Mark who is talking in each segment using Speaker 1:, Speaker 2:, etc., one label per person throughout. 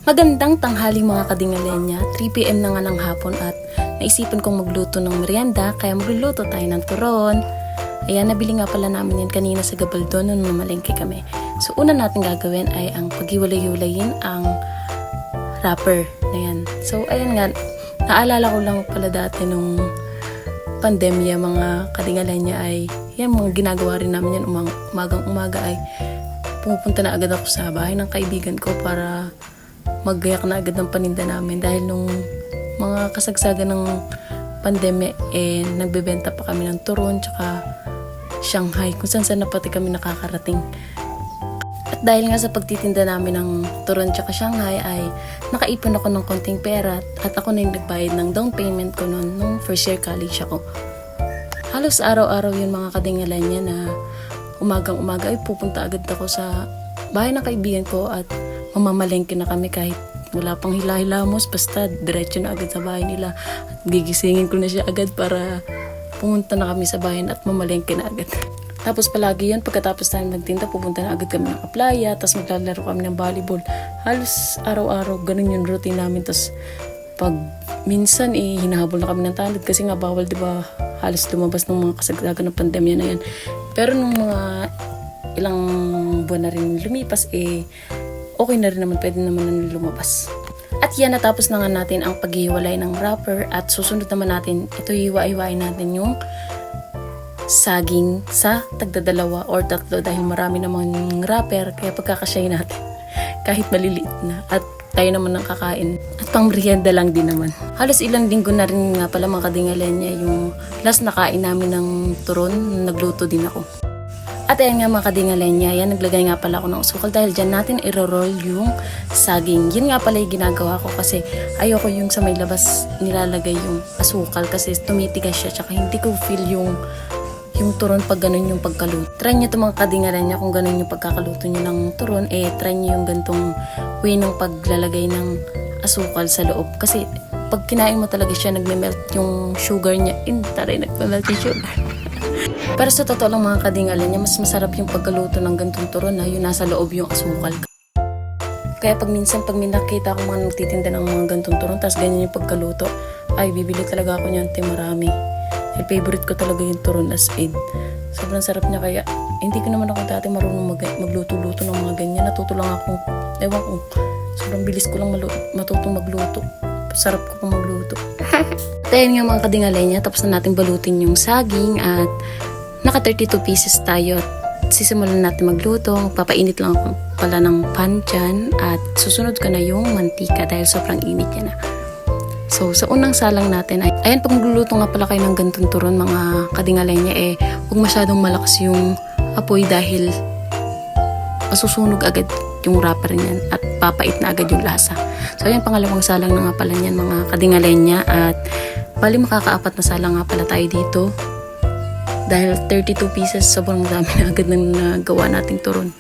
Speaker 1: Magandang tanghali mga kadingalenya, 3 PM na nga ng hapon at naisipan kong magluto ng merienda kaya magluluto tayo ng turon. Ayan, nabili nga pala namin yan kanina sa Gabaldon nung mamalengke kami. So una natin gagawin ay ang paghiwalay-hiwalayin ang wrapper na yan. So ayan nga, naalala ko lang pala dati nung pandemya mga kadingalenya ay yan mga ginagawa rin namin yan umagang-umaga ay pumupunta na agad ako sa bahay ng kaibigan ko para maggayak na agad ng paninda namin dahil nung mga kasagsagan ng pandemya nagbebenta pa kami ng turon tsaka Shanghai kung saan na pati kami nakakarating. At dahil nga sa pagtitinda namin ng turon tsaka Shanghai ay nakaipon ako ng konting pera at ako na yung nagbayad ng down payment ko noon nung first year college ako. Halos araw-araw yun mga kadingalanya na umagang-umaga ay pupunta agad ako sa bahay ng kaibigan ko at mamamalengke na kami kahit wala pang hila-hilamos, basta diretso na agad sa bahay nila at gigisingin ko na siya agad para pumunta na kami sa bahay at mamalengke na agad. Tapos palagi yun, pagkatapos tayo nagtinda, pupunta na agad kami ng playa, tapos maglalaro kami ng volleyball. Halos araw-araw, ganun yung routine namin. Tapos pag minsan hinahabol na kami ng tanod kasi nga bawal, di ba, halos lumabas ng mga kasagsagan ng pandemya na yan. Pero nung mga ilang buwan na rin lumipas, okay na rin naman, pwede naman na lumabas. At yan, natapos na nga natin ang paghiwalay ng wrapper at susunod naman natin, ito hiwa-hiwain natin yung saging sa tagdadalawa or tatlo dahil marami naman yung wrapper kaya pagkakasyahin natin kahit maliliit na at tayo naman ang kakain at pang merienda lang din naman. Halos ilang linggo na rin nga pala mga kadingalenya yung last na kain namin ng turon, nagluto din ako. At ayan nga mga kadingalenya, yan naglagay nga pala ako ng asukal dahil dyan natin i-roll yung saging. Yun nga pala yung ginagawa ko kasi ayoko yung sa may labas nilalagay yung asukal kasi tumitigas siya tsaka hindi ko feel yung turon pag ganun yung pagkaluto. Try nyo ito mga kadingalenya kung ganun yung pagkakaluto nyo ng turon, try nyo yung gantong way ng paglalagay ng asukal sa loob. Kasi pag kinain mo talaga siya, nagme-melt yung sugar niya. Taray, nagme-melt yung sugar. Pero sa totoo lang mga kadingalenya, mas masarap yung pagkaluto ng gantong turon na yung nasa loob yung asukal. Kaya pag minsan, pag nakita ko mga nagtitinda ng mga gantong turon, tapos ganyan yung pagkaluto, ay bibili talaga ako niyan, marami. Favorite ko talaga yung turon as in. Sobrang sarap niya kaya hindi ko naman ako dati marunong magluto-luto ng mga ganyan. Natuto lang ako. Ewan ko. Sobrang bilis ko lang matutong magluto. Sarap ko pang magluto. Dahil nga mga kadingalenya, tapos na natin balutin yung saging at naka 32 pieces tayo. Sisimulan natin magluto. Papainit lang ako pala ng pan dyan at susunod ka na yung mantika dahil sobrang init niya na. So, sa unang salang natin ay, ayan, pag magluluto nga pala kayo ng gantong turon mga kadingalenya, huwag masyadong malakas yung apoy dahil masusunog agad yung wrapper niyan at papait na agad yung lasa. So, ayan, pangalawang salang na nga pala niyan mga kadingalenya at bali makakaapat na salang nga pala tayo dito dahil 32 pieces, sobrang dami na agad na nagawa nating turon.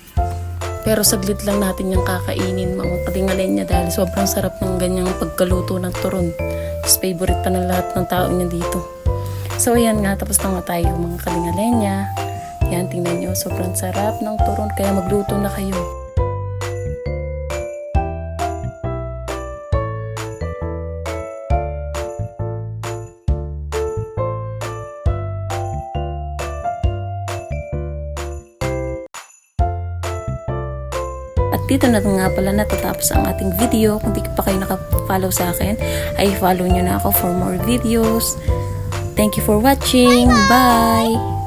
Speaker 1: Pero saglit lang natin yung kakainin mga kadingalenya dahil sobrang sarap ng ganyang pagkaluto ng turon. Tapos favorite pa ng lahat ng tao niya dito. So ayan nga, tapos na nga tayo mga kadingalenya. Yan, tingnan nyo, sobrang sarap ng turon kaya magluto na kayo. At dito na nga pala natatapos ang ating video. Kung di pa kayo naka-follow sa akin, ay follow nyo na ako for more videos. Thank you for watching. Bye!